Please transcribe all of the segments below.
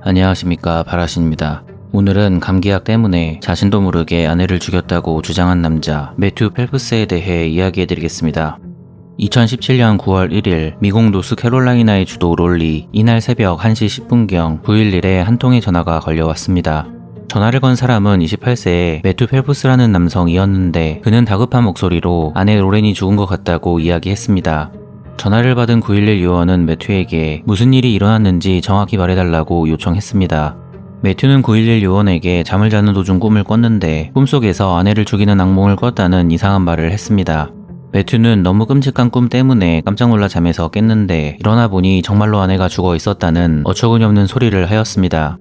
안녕하십니까, 바라신입니다. 오늘은 감기약 때문에 자신도 모르게 아내를 죽였다고 주장한 남자 매튜 펠프스에 대해 이야기해드리겠습니다. 2017년 9월 1일 미국 노스캐롤라이나의 주도 롤리, 이날 새벽 1시 10분경 911에 한 통의 전화가 걸려왔습니다. 전화를 건 사람은 28세의 매튜 펠프스라는 남성이었는데 그는 다급한 목소리로 아내 로렌이 죽은 것 같다고 이야기했습니다. 전화를 받은 911 요원은 매튜에게 무슨 일이 일어났는지 정확히 말해달라고 요청했습니다. 매튜는 911 요원에게 잠을 자는 도중 꿈을 꿨는데 꿈속에서 아내를 죽이는 악몽을 꿨다는 이상한 말을 했습니다. 매튜는 너무 끔찍한 꿈 때문에 깜짝 놀라 잠에서 깼는데 일어나 보니 정말로 아내가 죽어 있었다는 어처구니없는 소리를 하였습니다.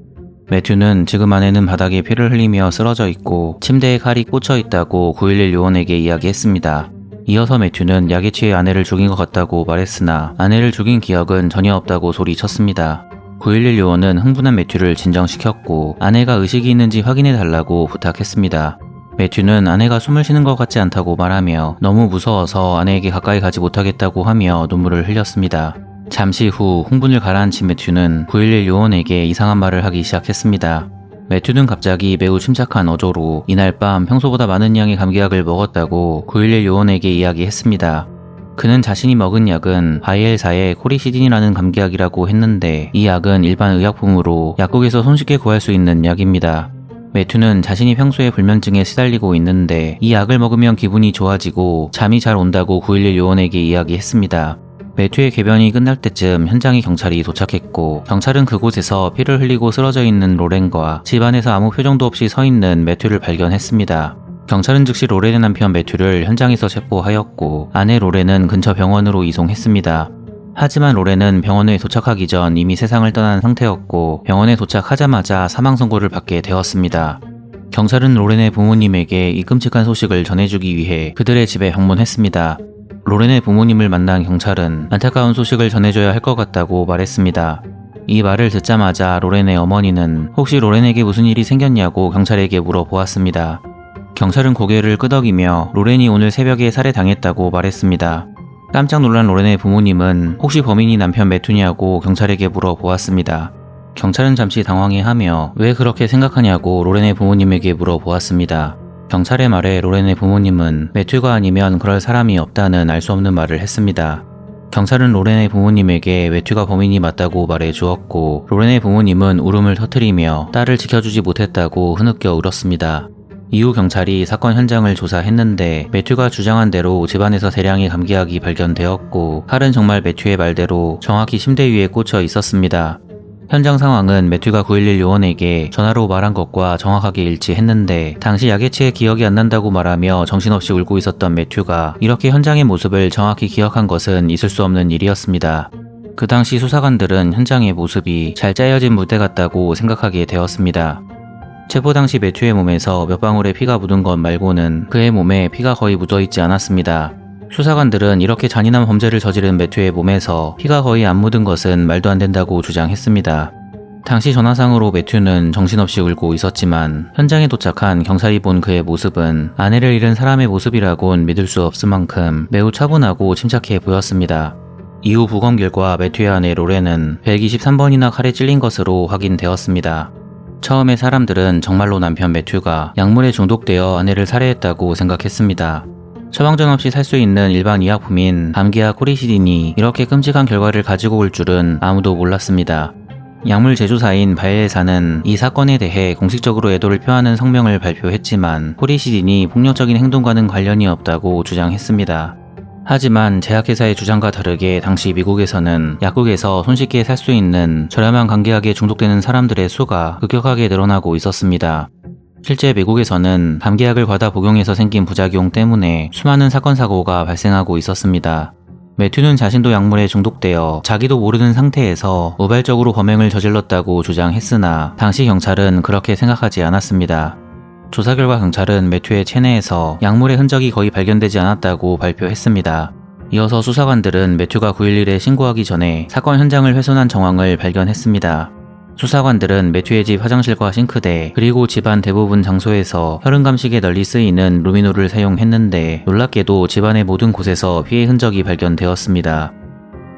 매튜는 지금 아내는 바닥에 피를 흘리며 쓰러져 있고 침대에 칼이 꽂혀 있다고 911 요원에게 이야기했습니다. 이어서 매튜는 약에 취해 아내를 죽인 것 같다고 말했으나 아내를 죽인 기억은 전혀 없다고 소리쳤습니다. 911 요원은 흥분한 매튜를 진정시켰고 아내가 의식이 있는지 확인해 달라고 부탁했습니다. 매튜는 아내가 숨을 쉬는 것 같지 않다고 말하며 너무 무서워서 아내에게 가까이 가지 못하겠다고 하며 눈물을 흘렸습니다. 잠시 후 흥분을 가라앉힌 매튜는 911 요원에게 이상한 말을 하기 시작했습니다. 매튜는 갑자기 매우 침착한 어조로 이날 밤 평소보다 많은 양의 감기약을 먹었다고 911 요원에게 이야기했습니다. 그는 자신이 먹은 약은 바이엘사의 코리시딘이라는 감기약이라고 했는데 이 약은 일반 의약품으로 약국에서 손쉽게 구할 수 있는 약입니다. 매튜는 자신이 평소에 불면증에 시달리고 있는데 이 약을 먹으면 기분이 좋아지고 잠이 잘 온다고 911 요원에게 이야기했습니다. 매튜의 궤변이 끝날 때쯤 현장에 경찰이 도착했고 경찰은 그곳에서 피를 흘리고 쓰러져 있는 로렌과 집안에서 아무 표정도 없이 서 있는 매튜를 발견했습니다. 경찰은 즉시 로렌의 남편 매튜를 현장에서 체포하였고 아내 로렌은 근처 병원으로 이송했습니다. 하지만 로렌은 병원에 도착하기 전 이미 세상을 떠난 상태였고 병원에 도착하자마자 사망 선고를 받게 되었습니다. 경찰은 로렌의 부모님에게 이 끔찍한 소식을 전해주기 위해 그들의 집에 방문했습니다. 로렌의 부모님을 만난 경찰은 안타까운 소식을 전해줘야 할 것 같다고 말했습니다. 이 말을 듣자마자 로렌의 어머니는 혹시 로렌에게 무슨 일이 생겼냐고 경찰에게 물어보았습니다. 경찰은 고개를 끄덕이며 로렌이 오늘 새벽에 살해당했다고 말했습니다. 깜짝 놀란 로렌의 부모님은 혹시 범인이 남편 매튜냐고 경찰에게 물어보았습니다. 경찰은 잠시 당황해하며 왜 그렇게 생각하냐고 로렌의 부모님에게 물어보았습니다. 경찰의 말에 로렌의 부모님은 매튜가 아니면 그럴 사람이 없다는 알 수 없는 말을 했습니다. 경찰은 로렌의 부모님에게 매튜가 범인이 맞다고 말해 주었고 로렌의 부모님은 울음을 터뜨리며 딸을 지켜주지 못했다고 흐느껴 울었습니다. 이후 경찰이 사건 현장을 조사했는데 매튜가 주장한 대로 집안에서 대량의 감기약이 발견되었고 칼은 정말 매튜의 말대로 정확히 침대 위에 꽂혀 있었습니다. 현장 상황은 매튜가 911 요원에게 전화로 말한 것과 정확하게 일치했는데 당시 약에 취해 기억이 안 난다고 말하며 정신없이 울고 있었던 매튜가 이렇게 현장의 모습을 정확히 기억한 것은 있을 수 없는 일이었습니다. 그 당시 수사관들은 현장의 모습이 잘 짜여진 무대 같다고 생각하게 되었습니다. 체포 당시 매튜의 몸에서 몇 방울의 피가 묻은 것 말고는 그의 몸에 피가 거의 묻어있지 않았습니다. 수사관들은 이렇게 잔인한 범죄를 저지른 매튜의 몸에서 피가 거의 안 묻은 것은 말도 안 된다고 주장했습니다. 당시 전화상으로 매튜는 정신없이 울고 있었지만 현장에 도착한 경찰이 본 그의 모습은 아내를 잃은 사람의 모습이라곤 믿을 수 없을 만큼 매우 차분하고 침착해 보였습니다. 이후 부검 결과 매튜의 아내 로렌은 123번이나 칼에 찔린 것으로 확인되었습니다. 처음에 사람들은 정말로 남편 매튜가 약물에 중독되어 아내를 살해했다고 생각했습니다. 처방전 없이 살 수 있는 일반 의약품인 감기약 코리시딘이 이렇게 끔찍한 결과를 가지고 올 줄은 아무도 몰랐습니다. 약물 제조사인 바이엘사는 이 사건에 대해 공식적으로 애도를 표하는 성명을 발표했지만 코리시딘이 폭력적인 행동과는 관련이 없다고 주장했습니다. 하지만 제약회사의 주장과 다르게 당시 미국에서는 약국에서 손쉽게 살 수 있는 저렴한 감기약에 중독되는 사람들의 수가 급격하게 늘어나고 있었습니다. 실제 미국에서는 감기약을 과다 복용해서 생긴 부작용 때문에 수많은 사건 사고가 발생하고 있었습니다. 매튜는 자신도 약물에 중독되어 자기도 모르는 상태에서 우발적으로 범행을 저질렀다고 주장했으나 당시 경찰은 그렇게 생각하지 않았습니다. 조사 결과 경찰은 매튜의 체내에서 약물의 흔적이 거의 발견되지 않았다고 발표했습니다. 이어서 수사관들은 매튜가 911에 신고하기 전에 사건 현장을 훼손한 정황을 발견했습니다. 수사관들은 매튜의 집 화장실과 싱크대 그리고 집안 대부분 장소에서 혈흔 감식에 널리 쓰이는 루미노를 사용했는데 놀랍게도 집안의 모든 곳에서 피해 흔적이 발견되었습니다.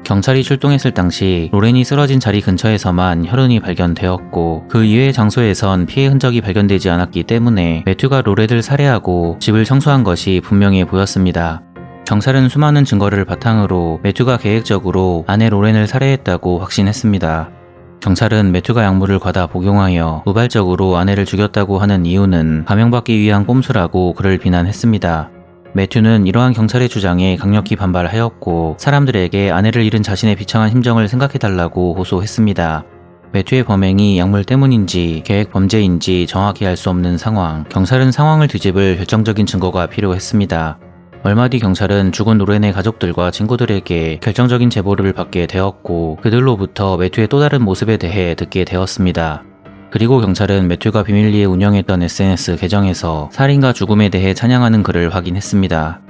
경찰이 출동했을 당시 로렌이 쓰러진 자리 근처에서만 혈흔이 발견되었고 그 이외의 장소에선 피해 흔적이 발견되지 않았기 때문에 매튜가 로렌을 살해하고 집을 청소한 것이 분명해 보였습니다. 경찰은 수많은 증거를 바탕으로 매튜가 계획적으로 아내 로렌을 살해했다고 확신했습니다. 경찰은 매튜가 약물을 과다 복용하여 우발적으로 아내를 죽였다고 하는 이유는 감형받기 위한 꼼수라고 그를 비난했습니다. 매튜는 이러한 경찰의 주장에 강력히 반발하였고 사람들에게 아내를 잃은 자신의 비참한 심정을 생각해달라고 호소했습니다. 매튜의 범행이 약물 때문인지 계획 범죄인지 정확히 알 수 없는 상황, 경찰은 상황을 뒤집을 결정적인 증거가 필요했습니다. 얼마 뒤 경찰은 죽은 로렌의 가족들과 친구들에게 결정적인 제보를 받게 되었고 그들로부터 매튜의 또 다른 모습에 대해 듣게 되었습니다. 그리고 경찰은 매튜가 비밀리에 운영했던 SNS 계정에서 살인과 죽음에 대해 찬양하는 글을 확인했습니다.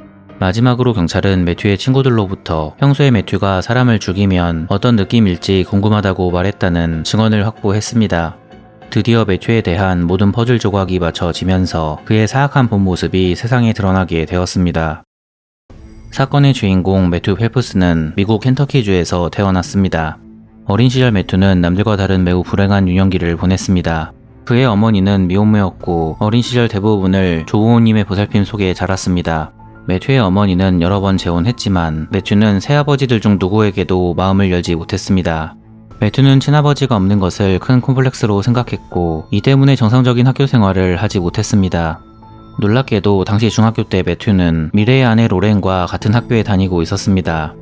마지막으로 경찰은 매튜의 친구들로부터 평소에 매튜가 사람을 죽이면 어떤 느낌일지 궁금하다고 말했다는 증언을 확보했습니다. 드디어 매튜에 대한 모든 퍼즐 조각이 맞춰지면서 그의 사악한 본 모습이 세상에 드러나게 되었습니다. 사건의 주인공 매튜 펠프스는 미국 켄터키주에서 태어났습니다. 어린 시절 매튜는 남들과 다른 매우 불행한 유년기를 보냈습니다. 그의 어머니는 미혼모였고 어린 시절 대부분을 조부모님의 보살핌 속에 자랐습니다. 매튜의 어머니는 여러 번 재혼했지만 매튜는 새아버지들 중 누구에게도 마음을 열지 못했습니다. 매튜는 친아버지가 없는 것을 큰 콤플렉스로 생각했고 이 때문에 정상적인 학교 생활을 하지 못했습니다. 놀랍게도 당시 중학교 때 매튜는 미래의 아내 로렌과 같은 학교에 다니고 있었습니다.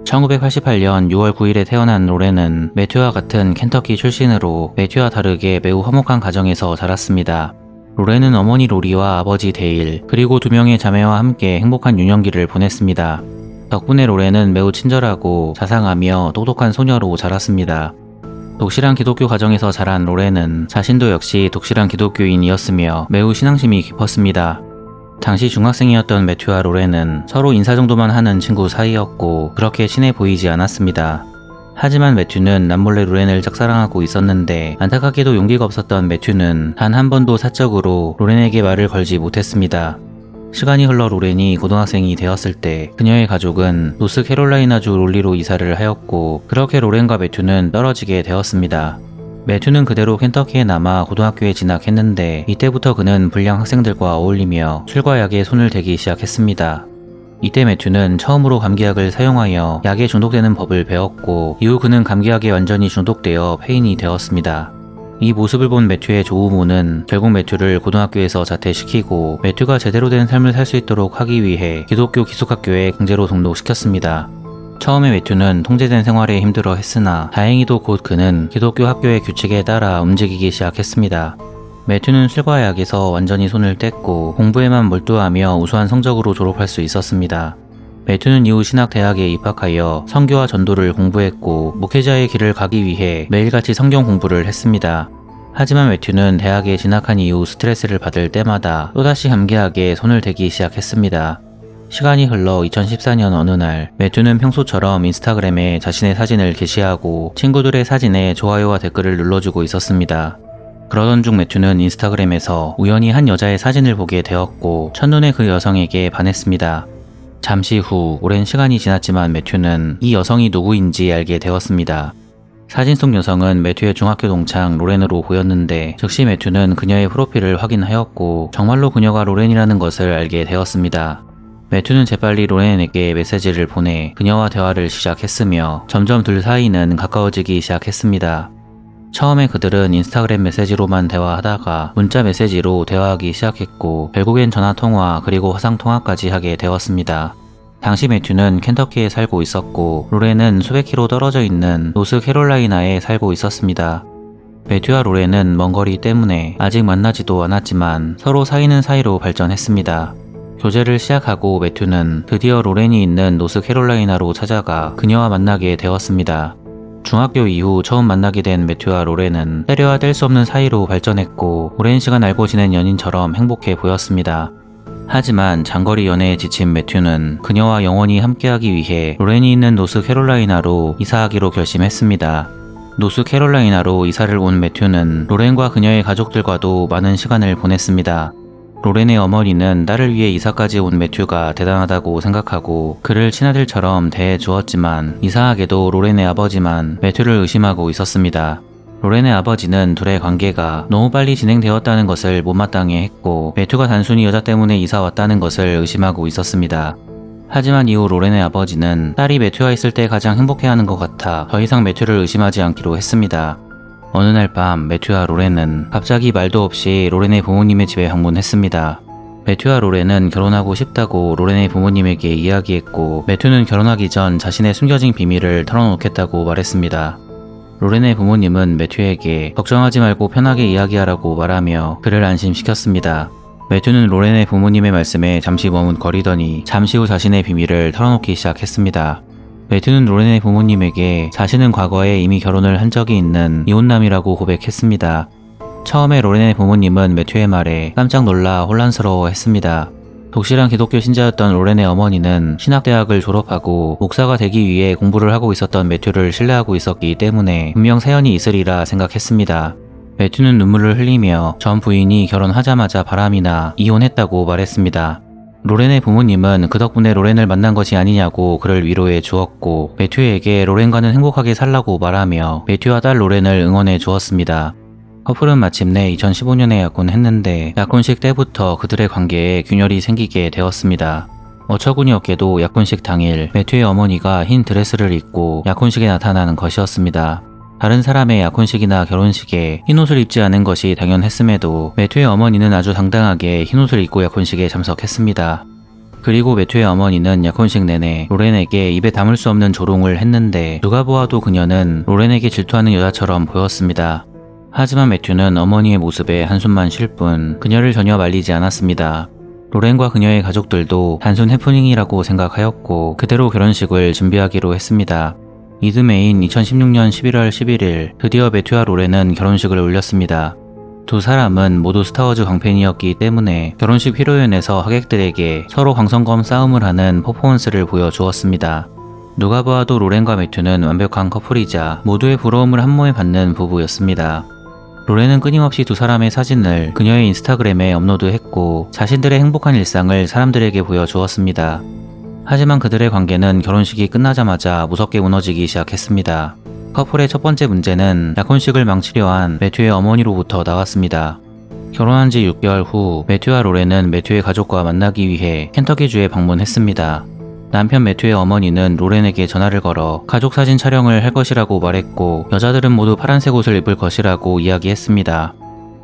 1988년 6월 9일에 태어난 로렌은 매튜와 같은 켄터키 출신으로 매튜와 다르게 매우 화목한 가정에서 자랐습니다. 로렌은 어머니 로리와 아버지 데일, 그리고 2명의 자매와 함께 행복한 유년기를 보냈습니다. 덕분에 로렌은 매우 친절하고 자상하며 똑똑한 소녀로 자랐습니다. 독실한 기독교 가정에서 자란 로렌은 자신도 역시 독실한 기독교인이었으며 매우 신앙심이 깊었습니다. 당시 중학생이었던 매튜와 로렌은 서로 인사 정도만 하는 친구 사이였고 그렇게 친해 보이지 않았습니다. 하지만 매튜는 남몰래 로렌을 짝사랑하고 있었는데 안타깝게도 용기가 없었던 매튜는 단 한 번도 사적으로 로렌에게 말을 걸지 못했습니다. 시간이 흘러 로렌이 고등학생이 되었을 때 그녀의 가족은 노스캐롤라이나주 롤리로 이사를 하였고 그렇게 로렌과 매튜는 떨어지게 되었습니다. 매튜는 그대로 켄터키에 남아 고등학교에 진학했는데 이때부터 그는 불량 학생들과 어울리며 술과 약에 손을 대기 시작했습니다. 이때 매튜는 처음으로 감기약을 사용하여 약에 중독되는 법을 배웠고 이후 그는 감기약에 완전히 중독되어 폐인이 되었습니다. 이 모습을 본 매튜의 조부모는 결국 매튜를 고등학교에서 자퇴시키고 매튜가 제대로 된 삶을 살 수 있도록 하기 위해 기독교 기숙학교에 강제로 등록시켰습니다. 처음에 매튜는 통제된 생활에 힘들어 했으나 다행히도 곧 그는 기독교 학교의 규칙에 따라 움직이기 시작했습니다. 매튜는 술과 약에서 완전히 손을 뗐고 공부에만 몰두하며 우수한 성적으로 졸업할 수 있었습니다. 매튜는 이후 신학대학에 입학하여 선교와 전도를 공부했고 목회자의 길을 가기 위해 매일같이 성경 공부를 했습니다. 하지만 매튜는 대학에 진학한 이후 스트레스를 받을 때마다 또다시 감기약에 손을 대기 시작했습니다. 시간이 흘러 2014년 어느 날 매튜는 평소처럼 인스타그램에 자신의 사진을 게시하고 친구들의 사진에 좋아요와 댓글을 눌러주고 있었습니다. 그러던 중 매튜는 인스타그램에서 우연히 한 여자의 사진을 보게 되었고 첫눈에 그 여성에게 반했습니다. 잠시 후 오랜 시간이 지났지만 매튜는 이 여성이 누구인지 알게 되었습니다. 사진 속 여성은 매튜의 중학교 동창 로렌으로 보였는데 즉시 매튜는 그녀의 프로필을 확인하였고 정말로 그녀가 로렌이라는 것을 알게 되었습니다. 매튜는 재빨리 로렌에게 메시지를 보내 그녀와 대화를 시작했으며 점점 둘 사이는 가까워지기 시작했습니다. 처음에 그들은 인스타그램 메시지로만 대화하다가 문자 메시지로 대화하기 시작했고 결국엔 전화통화 그리고 화상통화까지 하게 되었습니다. 당시 매튜는 켄터키에 살고 있었고 로렌은 수백 킬로 떨어져 있는 노스캐롤라이나에 살고 있었습니다. 매튜와 로렌은 먼 거리 때문에 아직 만나지도 않았지만 서로 사귀는 사이로 발전했습니다. 교제를 시작하고 매튜는 드디어 로렌이 있는 노스캐롤라이나로 찾아가 그녀와 만나게 되었습니다. 중학교 이후 처음 만나게 된 매튜와 로렌은 때려야 뗄 수 없는 사이로 발전했고 오랜 시간 알고 지낸 연인처럼 행복해 보였습니다. 하지만 장거리 연애에 지친 매튜는 그녀와 영원히 함께하기 위해 로렌이 있는 노스캐롤라이나로 이사하기로 결심했습니다. 노스캐롤라이나로 이사를 온 매튜는 로렌과 그녀의 가족들과도 많은 시간을 보냈습니다. 로렌의 어머니는 딸을 위해 이사까지 온 매튜가 대단하다고 생각하고 그를 친아들처럼 대해 주었지만 이상하게도 로렌의 아버지만 매튜를 의심하고 있었습니다. 로렌의 아버지는 둘의 관계가 너무 빨리 진행되었다는 것을 못마땅해 했고 매튜가 단순히 여자 때문에 이사 왔다는 것을 의심하고 있었습니다. 하지만 이후 로렌의 아버지는 딸이 매튜와 있을 때 가장 행복해하는 것 같아 더 이상 매튜를 의심하지 않기로 했습니다. 어느 날 밤 매튜와 로렌은 갑자기 말도 없이 로렌의 부모님의 집에 방문했습니다. 매튜와 로렌은 결혼하고 싶다고 로렌의 부모님에게 이야기했고 매튜는 결혼하기 전 자신의 숨겨진 비밀을 털어놓겠다고 말했습니다. 로렌의 부모님은 매튜에게 걱정하지 말고 편하게 이야기하라고 말하며 그를 안심시켰습니다. 매튜는 로렌의 부모님의 말씀에 잠시 머뭇거리더니 잠시 후 자신의 비밀을 털어놓기 시작했습니다. 매튜는 로렌의 부모님에게 자신은 과거에 이미 결혼을 한 적이 있는 이혼남이라고 고백했습니다. 처음에 로렌의 부모님은 매튜의 말에 깜짝 놀라 혼란스러워했습니다. 독실한 기독교 신자였던 로렌의 어머니는 신학대학을 졸업하고 목사가 되기 위해 공부를 하고 있었던 매튜를 신뢰하고 있었기 때문에 분명 사연이 있으리라 생각했습니다. 매튜는 눈물을 흘리며 전 부인이 결혼하자마자 바람이 나 이혼했다고 말했습니다. 로렌의 부모님은 그 덕분에 로렌을 만난 것이 아니냐고 그를 위로해 주었고 매튜에게 로렌과는 행복하게 살라고 말하며 매튜와 딸 로렌을 응원해 주었습니다. 커플은 마침내 2015년에 약혼했는데 약혼식 때부터 그들의 관계에 균열이 생기게 되었습니다. 어처구니없게도 약혼식 당일 매튜의 어머니가 흰 드레스를 입고 약혼식에 나타나는 것이었습니다. 다른 사람의 약혼식이나 결혼식에 흰옷을 입지 않은 것이 당연했음에도 매튜의 어머니는 아주 당당하게 흰옷을 입고 약혼식에 참석했습니다. 그리고 매튜의 어머니는 약혼식 내내 로렌에게 입에 담을 수 없는 조롱을 했는데 누가 보아도 그녀는 로렌에게 질투하는 여자처럼 보였습니다. 하지만 매튜는 어머니의 모습에 한숨만 쉴 뿐 그녀를 전혀 말리지 않았습니다. 로렌과 그녀의 가족들도 단순 해프닝이라고 생각하였고 그대로 결혼식을 준비하기로 했습니다. 이듬해인 2016년 11월 11일 드디어 매튜와 로렌은 결혼식을 올렸습니다. 두 사람은 모두 스타워즈 광팬이었기 때문에 결혼식披露宴에서 하객들에게 서로 광선검 싸움을 하는 퍼포먼스를 보여주었습니다. 누가 보아도 로렌과 매튜는 완벽한 커플이자 모두의 부러움을 한몸에 받는 부부였습니다. 로렌은 끊임없이 두 사람의 사진을 그녀의 인스타그램에 업로드했고 자신들의 행복한 일상을 사람들에게 보여주었습니다. 하지만 그들의 관계는 결혼식이 끝나자마자 무섭게 무너지기 시작했습니다. 커플의 첫 번째 문제는 약혼식을 망치려 한 매튜의 어머니로부터 나왔습니다. 결혼한 지 6개월 후 매튜와 로렌은 매튜의 가족과 만나기 위해 켄터키주에 방문했습니다. 남편 매튜의 어머니는 로렌에게 전화를 걸어 가족 사진 촬영을 할 것이라고 말했고 여자들은 모두 파란색 옷을 입을 것이라고 이야기했습니다.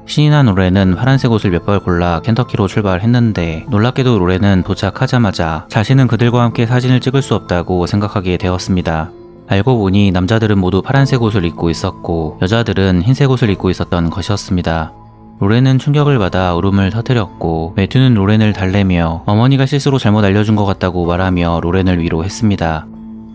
신이 난 로렌은 파란색 옷을 몇 벌 골라 켄터키로 출발했는데 놀랍게도 로렌은 도착하자마자 자신은 그들과 함께 사진을 찍을 수 없다고 생각하게 되었습니다. 알고 보니 남자들은 모두 파란색 옷을 입고 있었고 여자들은 흰색 옷을 입고 있었던 것이었습니다. 로렌은 충격을 받아 울음을 터뜨렸고 매튜는 로렌을 달래며 어머니가 실수로 잘못 알려준 것 같다고 말하며 로렌을 위로했습니다.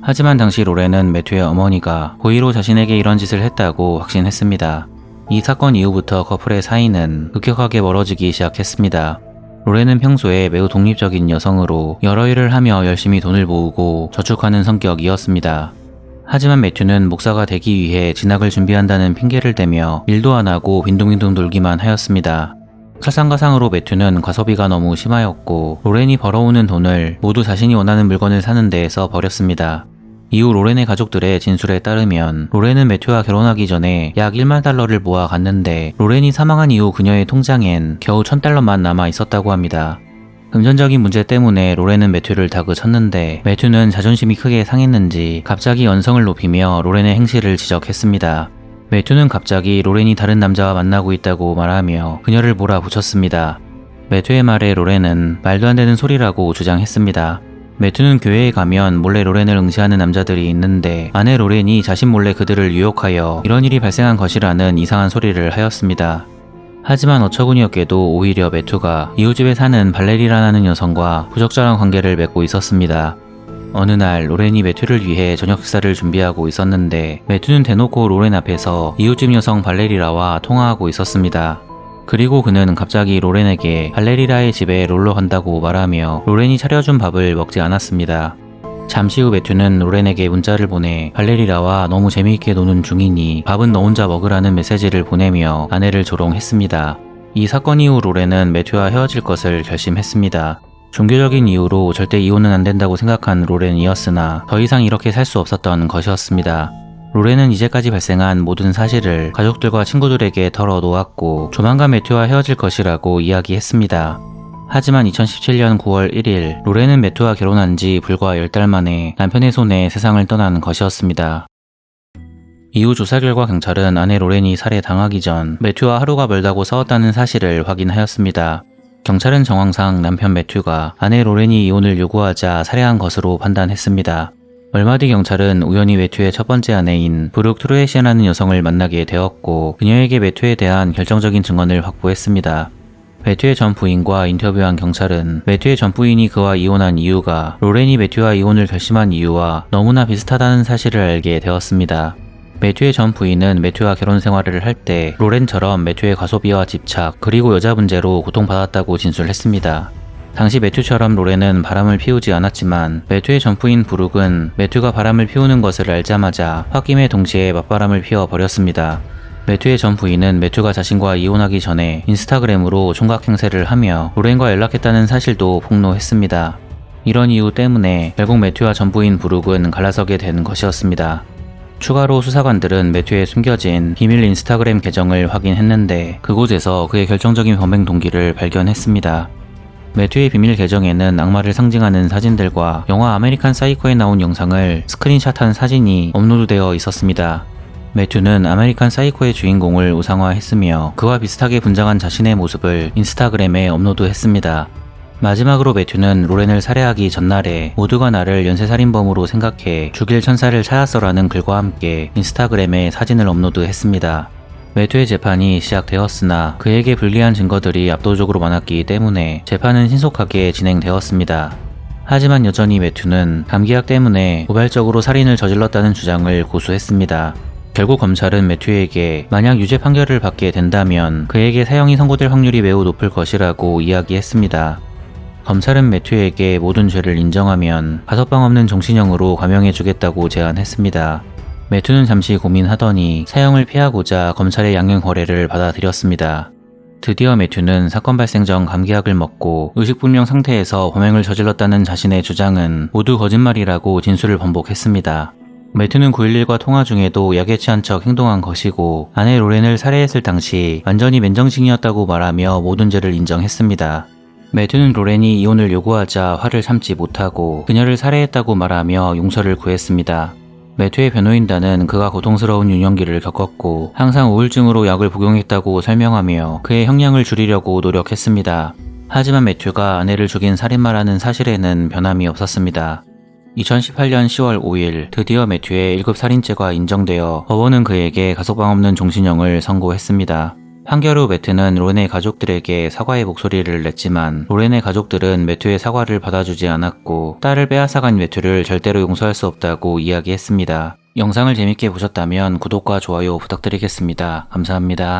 하지만 당시 로렌은 매튜의 어머니가 고의로 자신에게 이런 짓을 했다고 확신했습니다. 이 사건 이후부터 커플의 사이는 급격하게 멀어지기 시작했습니다. 로렌은 평소에 매우 독립적인 여성으로 여러 일을 하며 열심히 돈을 모으고 저축하는 성격이었습니다. 하지만 매튜는 목사가 되기 위해 진학을 준비한다는 핑계를 대며 일도 안 하고 빈둥빈둥 놀기만 하였습니다. 설상가상으로 매튜는 과소비가 너무 심하였고 로렌이 벌어오는 돈을 모두 자신이 원하는 물건을 사는 데에서 버렸습니다. 이후 로렌의 가족들의 진술에 따르면 로렌은 매튜와 결혼하기 전에 약 1만 달러를 모아 갔는데 로렌이 사망한 이후 그녀의 통장엔 겨우 1000달러만 남아 있었다고 합니다. 금전적인 문제 때문에 로렌은 매튜를 다그쳤는데 매튜는 자존심이 크게 상했는지 갑자기 언성을 높이며 로렌의 행실을 지적했습니다. 매튜는 갑자기 로렌이 다른 남자와 만나고 있다고 말하며 그녀를 몰아붙였습니다. 매튜의 말에 로렌은 말도 안 되는 소리라고 주장했습니다. 매튜는 교회에 가면 몰래 로렌을 응시하는 남자들이 있는데 아내 로렌이 자신 몰래 그들을 유혹하여 이런 일이 발생한 것이라는 이상한 소리를 하였습니다. 하지만 어처구니없게도 오히려 매튜가 이웃집에 사는 발레리라는 여성과 부적절한 관계를 맺고 있었습니다. 어느 날 로렌이 매튜를 위해 저녁 식사를 준비하고 있었는데 매튜는 대놓고 로렌 앞에서 이웃집 여성 발레리라와 통화하고 있었습니다. 그리고 그는 갑자기 로렌에게 발레리라의 집에 놀러 간다고 말하며 로렌이 차려준 밥을 먹지 않았습니다. 잠시 후 매튜는 로렌에게 문자를 보내 발레리라와 너무 재미있게 노는 중이니 밥은 너 혼자 먹으라는 메시지를 보내며 아내를 조롱했습니다. 이 사건 이후 로렌은 매튜와 헤어질 것을 결심했습니다. 종교적인 이유로 절대 이혼은 안 된다고 생각한 로렌이었으나 더 이상 이렇게 살 수 없었던 것이었습니다. 로렌은 이제까지 발생한 모든 사실을 가족들과 친구들에게 털어놓았고 조만간 매튜와 헤어질 것이라고 이야기했습니다. 하지만 2017년 9월 1일 로렌은 매튜와 결혼한 지 불과 10달 만에 남편의 손에 세상을 떠난 것이었습니다. 이후 조사 결과 경찰은 아내 로렌이 살해당하기 전 매튜와 하루가 멀다고 싸웠다는 사실을 확인하였습니다. 경찰은 정황상 남편 매튜가 아내 로렌이 이혼을 요구하자 살해한 것으로 판단했습니다. 얼마 뒤 경찰은 우연히 매튜의 첫 번째 아내인 브룩 트루에시라는 여성을 만나게 되었고 그녀에게 매튜에 대한 결정적인 증언을 확보했습니다. 매튜의 전 부인과 인터뷰한 경찰은 매튜의 전 부인이 그와 이혼한 이유가 로렌이 매튜와 이혼을 결심한 이유와 너무나 비슷하다는 사실을 알게 되었습니다. 매튜의 전 부인은 매튜와 결혼 생활을 할 때 로렌처럼 매튜의 과소비와 집착 그리고 여자 문제로 고통받았다고 진술했습니다. 당시 매튜처럼 로렌은 바람을 피우지 않았지만 매튜의 전 부인 브룩은 매튜가 바람을 피우는 것을 알자마자 홧김에 동시에 맞바람을 피워 버렸습니다. 매튜의 전 부인은 매튜가 자신과 이혼하기 전에 인스타그램으로 총각 행세를 하며 로렌과 연락했다는 사실도 폭로했습니다. 이런 이유 때문에 결국 매튜와 전 부인 브룩은 갈라서게 된 것이었습니다. 추가로 수사관들은 매튜의 숨겨진 비밀 인스타그램 계정을 확인했는데 그곳에서 그의 결정적인 범행 동기를 발견했습니다. 매튜의 비밀 계정에는 악마를 상징하는 사진들과 영화 아메리칸 사이코에 나온 영상을 스크린샷한 사진이 업로드되어 있었습니다. 매튜는 아메리칸 사이코의 주인공을 우상화했으며 그와 비슷하게 분장한 자신의 모습을 인스타그램에 업로드했습니다. 마지막으로 매튜는 로렌을 살해하기 전날에 모두가 나를 연쇄살인범으로 생각해 죽일 천사를 찾았어라는 글과 함께 인스타그램에 사진을 업로드했습니다. 매튜의 재판이 시작되었으나 그에게 불리한 증거들이 압도적으로 많았기 때문에 재판은 신속하게 진행되었습니다. 하지만 여전히 매튜는 감기약 때문에 고발적으로 살인을 저질렀다는 주장을 고수했습니다. 결국 검찰은 매튜에게 만약 유죄 판결을 받게 된다면 그에게 사형이 선고될 확률이 매우 높을 것이라고 이야기했습니다. 검찰은 매튜에게 모든 죄를 인정하면 가석방 없는 종신형으로 감형해주겠다고 제안했습니다. 매튜는 잠시 고민하더니 사형을 피하고자 검찰의 양형 거래를 받아들였습니다. 드디어 매튜는 사건 발생 전 감기약을 먹고 의식불명 상태에서 범행을 저질렀다는 자신의 주장은 모두 거짓말이라고 진술을 번복했습니다. 매튜는 911과 통화 중에도 약에 취한 척 행동한 것이고 아내 로렌을 살해했을 당시 완전히 맨정신이었다고 말하며 모든 죄를 인정했습니다. 매튜는 로렌이 이혼을 요구하자 화를 참지 못하고 그녀를 살해했다고 말하며 용서를 구했습니다. 매튜의 변호인단은 그가 고통스러운 유년기를 겪었고 항상 우울증으로 약을 복용했다고 설명하며 그의 형량을 줄이려고 노력했습니다. 하지만 매튜가 아내를 죽인 살인마라는 사실에는 변함이 없었습니다. 2018년 10월 5일 드디어 매튜의 1급 살인죄가 인정되어 법원은 그에게 가석방 없는 종신형을 선고했습니다. 판결 후 매튜는 로렌의 가족들에게 사과의 목소리를 냈지만 로렌의 가족들은 매튜의 사과를 받아주지 않았고 딸을 빼앗아간 매튜를 절대로 용서할 수 없다고 이야기했습니다. 영상을 재밌게 보셨다면 구독과 좋아요 부탁드리겠습니다. 감사합니다.